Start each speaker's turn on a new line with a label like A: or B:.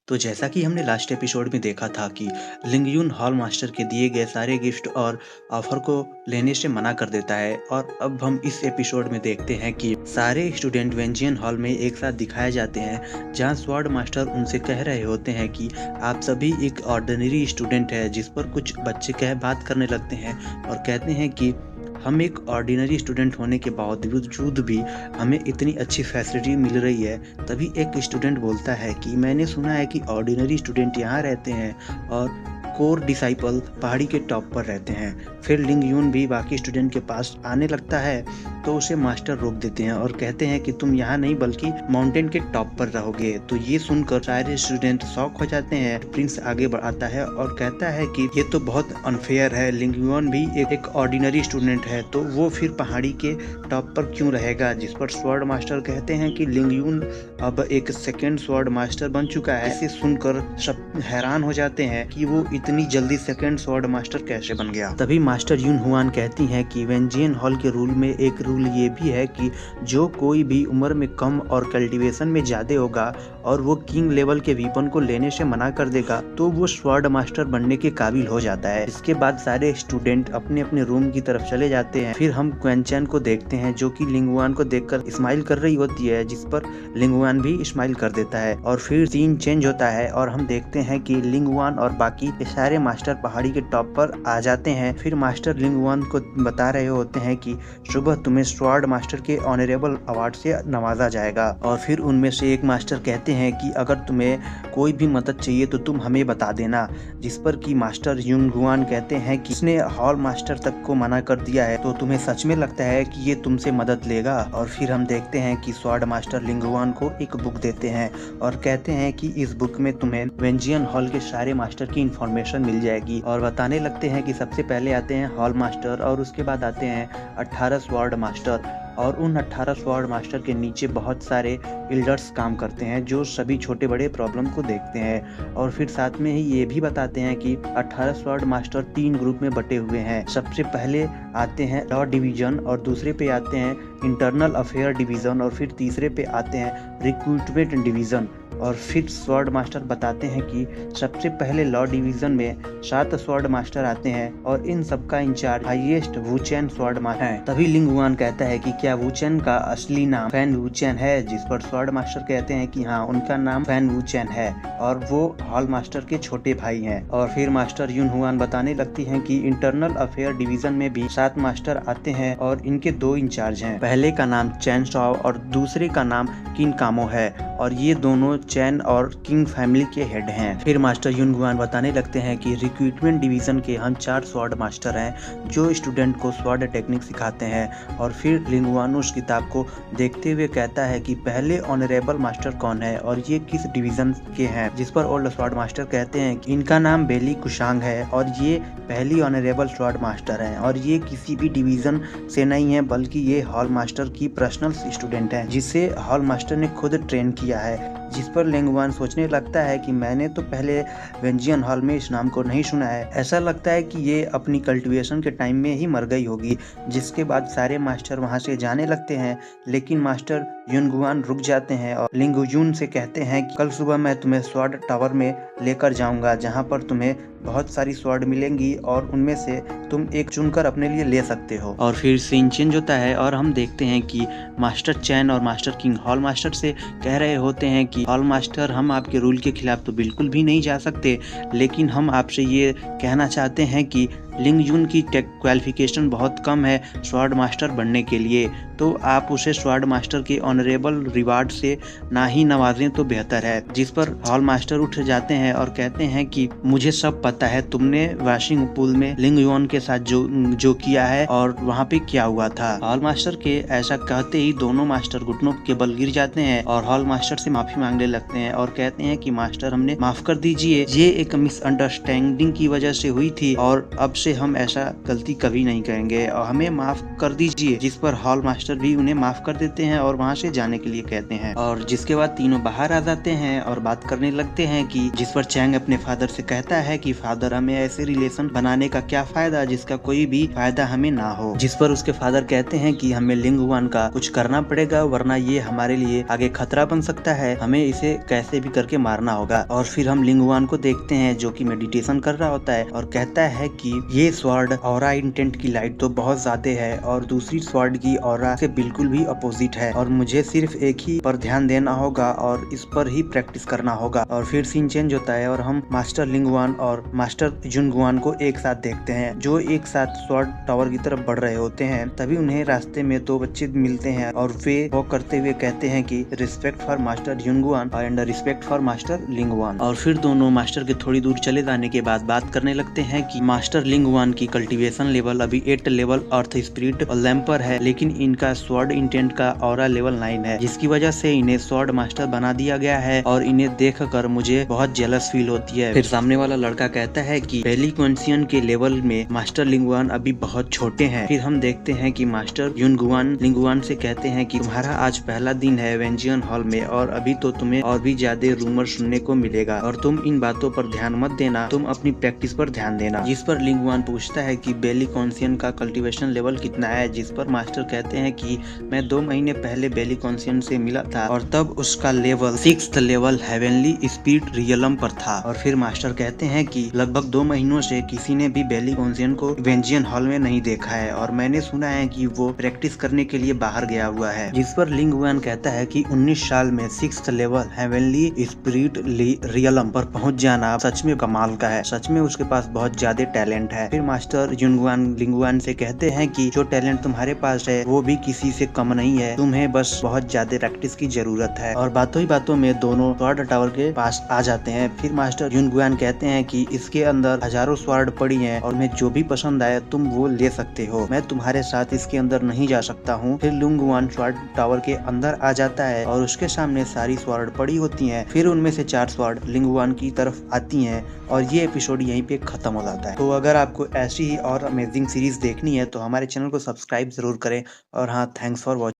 A: तो जैसा कि हमने लास्ट एपिसोड में देखा था कि लिंग यून हॉल मास्टर के दिए गए सारे गिफ्ट और ऑफर को लेने से मना कर देता है और अब हम इस एपिसोड में देखते हैं कि सारे स्टूडेंट वेंजियन हॉल में एक साथ दिखाए जाते हैं, जहां स्वॉर्ड मास्टर उनसे कह रहे होते हैं कि आप सभी एक ऑर्डिनरी स्टूडेंट है। जिस पर कुछ बच्चे बात करने लगते हैं और कहते हैं कि हम एक ऑर्डिनरी स्टूडेंट होने के बावजूद भी हमें इतनी अच्छी फैसिलिटी मिल रही है। तभी एक स्टूडेंट बोलता है कि मैंने सुना है कि ऑर्डिनरी स्टूडेंट यहाँ रहते हैं और कोर डिसाइपल पहाड़ी के टॉप पर रहते हैं। फिर लिंग यून भी बाकी स्टूडेंट के पास आने लगता है तो उसे मास्टर रोक देते हैं और कहते हैं कि तुम यहाँ नहीं बल्कि माउंटेन के टॉप पर रहोगे। तो ये सुनकर सारे स्टूडेंट शॉक हो जाते हैं। प्रिंस आगे बढ़ाता है और कहता है कि ये तो बहुत अनफेयर है, लिंग यून भी एक ऑर्डिनरी स्टूडेंट है तो वो फिर पहाड़ी के टॉप पर क्यों रहेगा। जिस पर स्वॉर्ड मास्टर कहते हैं कि लिंग यून अब एक सेकेंड स्वॉर्ड मास्टर बन चुका है। इसे सुनकर सब हैरान हो जाते हैं कि वो इतनी जल्दी सेकेंड स्वॉर्ड मास्टर कैसे बन गया। तभी मास्टर यून हुआन कहती हैं कि वेंजियन हॉल के रूल में एक रूल ये भी है कि जो कोई भी उम्र में कम और कल्टीवेशन में ज्यादा होगा और वो किंग लेवल के वीपन को लेने से मना कर देगा तो वो स्वॉर्ड मास्टर बनने के काबिल हो जाता है। इसके बाद सारे स्टूडेंट अपने अपने रूम की तरफ चले जाते हैं। फिर हम क्वेंचन को देखते हैं जो कि लिंगवान को देखकर स्माइल कर रही होती है, जिस पर लिंगवान भी स्माइल कर देता है और फिर सीन चेंज होता है और हम देखते हैं कि लिंगवान और बाकी सारे मास्टर पहाड़ी के टॉप पर आ जाते हैं। फिर मास्टर लिंगवान को बता रहे होते हैं कि सुबह तुम्हें स्वॉर्ड मास्टर के ऑनरेबल अवार्ड से नवाजा जाएगा। और फिर उनमें से एक मास्टर कहते हैं कि अगर तुम्हें कोई भी मदद चाहिए तो तुम हमें बता देना। जिस पर कि मास्टर युनगुआन कहते हैं कि इसने हॉल मास्टर तक को मना कर दिया है तो तुम्हें सच में लगता है कि ये तुमसे मदद लेगा। और फिर हम देखते हैं कि स्वॉर्ड मास्टर लिंगुआन को एक बुक देते हैं और कहते हैं कि इस बुक में तुम्हें वेंजियन हॉल के सारे मास्टर की इंफॉर्मेशन मिल जाएगी और बताने लगते हैं कि सबसे पहले आते हैं हॉल मास्टर और उसके बाद आते हैं 18 स्वॉर्ड मास्टर और उन 18 स्वॉर्ड मास्टर के नीचे बहुत सारे एल्डर्स काम करते हैं जो सभी छोटे बड़े प्रॉब्लम को देखते हैं। और फिर साथ में ही ये भी बताते हैं कि 18 स्वॉर्ड मास्टर 3 ग्रुप में बटे हुए हैं। सबसे पहले आते हैं लॉ डिवीजन और दूसरे पे आते हैं इंटरनल अफेयर डिवीजन और फिर तीसरे पे आते हैं रिक्रूटमेंट डिवीजन। और फिर स्वॉर्ड मास्टर बताते हैं कि सबसे पहले लॉ डिवीजन में 7 स्वॉर्ड मास्टर आते हैं और इन सबका इंचार्ज हाईएस्ट वुचेन स्वॉर्ड मास्टर है। तभी लिंगुआन कहता है कि क्या वुचेन का असली नाम फैन वुचेन है। जिस पर स्वॉर्ड मास्टर कहते हैं कि हाँ, उनका नाम फैन वुचेन है और वो हॉल मास्टर के छोटे भाई हैं। और फिर मास्टर यून हुआन बताने लगती हैं कि इंटरनल अफेयर डिवीजन में भी 7 मास्टर आते हैं और इनके 2 इंचार्ज हैं। पहले का नाम चैन शॉ और दूसरे का नाम किन कामो है और ये दोनों चैन और किंग फैमिली के हेड हैं। फिर मास्टर युनगुआन बताने लगते हैं कि रिक्रूटमेंट डिवीजन के हम 4 स्वॉर्ड मास्टर हैं जो स्टूडेंट को स्वॉर्ड टेक्निक सिखाते हैं। और फिर लिंगुआन उस किताब को देखते हुए कहता है कि पहले ऑनरेबल मास्टर कौन है और ये किस डिवीजन के हैं। जिस पर ओल्ड स्वॉर्ड मास्टर कहते हैं कि इनका नाम बेली कुशांग है और ये पहली ऑनरेबल स्वॉर्ड मास्टर हैं और ये किसी भी डिवीजन से नहीं है बल्कि ये हॉल मास्टर की पर्सनल स्टूडेंट है जिसे हॉल मास्टर ने खुद ट्रेन किया है। जिस पर लिंगवान सोचने लगता है कि मैंने तो पहले वेंजियन हॉल में इस नाम को नहीं सुना है। ऐसा लगता है कि ये अपनी कल्टीवेशन के टाइम में ही मर गई होगी। जिसके बाद सारे मास्टर वहां से जाने लगते हैं लेकिन मास्टर युनगुआन रुक जाते हैं और लिंगुजून से कहते हैं कि कल सुबह मैं तुम्हें स्वॉर्ड टावर में लेकर जाऊंगा जहां पर तुम्हें बहुत सारी स्वॉर्ड मिलेंगी और उनमें से तुम एक चुनकर अपने लिए ले सकते हो। और फिर सीन चेंज होता है और हम देखते हैं कि मास्टर चैन और मास्टर किंग हॉल मास्टर से कह रहे होते हैं कि हॉल मास्टर, हम आपके रूल के खिलाफ तो बिल्कुल भी नहीं जा सकते, लेकिन हम आपसे ये कहना चाहते हैं कि लिंग यून की क्वालिफिकेशन बहुत कम है स्वॉर्ड मास्टर बनने के लिए, तो आप उसे स्वॉर्ड मास्टर के ऑनरेबल रिवार्ड से ना ही नवाजें तो बेहतर है। जिस पर हॉल मास्टर उठ जाते हैं और कहते हैं कि मुझे सब पता है, तुमने वॉशिंग पूल में लिंग यून के साथ जो किया है और वहाँ पे क्या हुआ था। हॉल मास्टर के ऐसा कहते ही दोनों मास्टर घुटनों के बल गिर जाते हैं और हॉल मास्टर से माफी मांगने लगते हैं और कहते हैं कि मास्टर, हमने माफ कर दीजिए, ये एक मिसअंडरस्टैंडिंग की वजह से हुई थी और अब से से हम ऐसा गलती कभी नहीं करेंगे और हमें माफ कर दीजिए। जिस पर हॉल मास्टर भी उन्हें माफ कर देते हैं और वहाँ से जाने के लिए कहते हैं। और जिसके बाद तीनों बाहर आ जाते हैं और बात करने लगते हैं कि जिस पर चैंग अपने फादर से कहता है कि फादर, हमें ऐसे रिलेशन बनाने का क्या फायदा जिसका कोई भी फायदा हमें ना हो। जिस पर उसके फादर कहते हैं कि हमें लिंगवान का कुछ करना पड़ेगा, वरना ये हमारे लिए आगे खतरा बन सकता है, हमें इसे कैसे भी करके मारना होगा। और फिर हम लिंगवान को देखते हैं जो कि मेडिटेशन कर रहा होता है और कहता है कि ये स्वॉर्ड ऑरा इंटेंट की लाइट तो बहुत ज्यादा है और दूसरी स्वॉर्ड की ऑरा से बिल्कुल भी अपोजिट है और मुझे सिर्फ एक ही पर ध्यान देना होगा और इस पर ही प्रैक्टिस करना होगा। और फिर सीन चेंज होता है और हम मास्टर लिंगवान और मास्टर जुनगुआन को एक साथ देखते हैं जो एक साथ स्वॉर्ड टावर की तरफ बढ़ रहे होते हैं। तभी उन्हें रास्ते में दो बच्चे मिलते हैं और वे वॉक करते हुए कहते हैं कि respect for master Junguan and respect for master Lingwan. और फिर दोनों मास्टर के थोड़ी दूर चले जाने के बाद बात करने लगते हैं कि मास्टर लिंगवान की कल्टीवेशन लेवल अभी 8 लेवल अर्थ स्पिरिट और लैम्पर है, लेकिन इनका स्वॉर्ड इंटेंट का ऑरा लेवल 9 है, जिसकी वजह से इन्हें स्वॉर्ड मास्टर बना दिया गया है और इन्हें देखकर मुझे बहुत जेलस फील होती है। फिर सामने वाला लड़का कहता है कि पहली कॉन्सियन के लेवल में मास्टर लिंगवान अभी बहुत छोटे हैं। फिर हम देखते हैं कि मास्टर युनगुआन लिंगवान से कहते हैं कि तुम्हारा आज पहला दिन है वेंजियन हॉल में और अभी तो तुम्हें और भी ज्यादा रूमर सुनने को मिलेगा और तुम इन बातों पर ध्यान मत देना, तुम अपनी प्रैक्टिस पर ध्यान देना। जिस पर लिंगवान पूछता है कि बेली कॉन्सियन का कल्टीवेशन लेवल कितना है, जिस पर मास्टर कहते हैं कि मैं 2 महीने पहले बेली कॉन्सियन से मिला था और तब उसका level 6th level heavenly spirit realm पर था। और फिर मास्टर कहते हैं कि लगभग 2 महीनों से किसी ने भी बेली कॉन्सियन को वेंजियन हॉल में नहीं देखा है और मैंने सुना है कि वो प्रैक्टिस करने के लिए बाहर गया हुआ है। जिस पर लिंगवान कहता है कि 19 साल में 6th level heavenly spirit realm पर पहुंच जाना सच में कमाल का है, सच में उसके पास बहुत ज्यादा टैलेंट है। फिर मास्टर जुनगुआन लिंगवान से कहते हैं कि जो टैलेंट तुम्हारे पास है वो भी किसी से कम नहीं है, तुम्हें बस बहुत ज्यादा प्रैक्टिस की जरूरत है। और बातों ही बातों में दोनों स्वॉर्ड टावर के पास आ जाते हैं। फिर मास्टर जुनगुआन कहते हैं कि इसके अंदर हजारों स्वॉर्ड पड़ी हैं और मैं जो भी पसंद आए तुम वो ले सकते हो, मैं तुम्हारे साथ इसके अंदर नहीं जा सकता हूँ। फिर लिंगवान स्वॉर्ड टावर के अंदर आ जाता है और उसके सामने सारी स्वॉर्ड पड़ी होती हैं। फिर उनमें से 4 स्वॉर्ड लिंगवान की तरफ आती हैं और ये एपिसोड यहीं पे खत्म हो जाता है। तो अगर आपको ऐसी ही और अमेजिंग सीरीज देखनी है तो हमारे चैनल को सब्सक्राइब जरूर करें। और हाँ, थैंक्स फॉर वॉचिंग।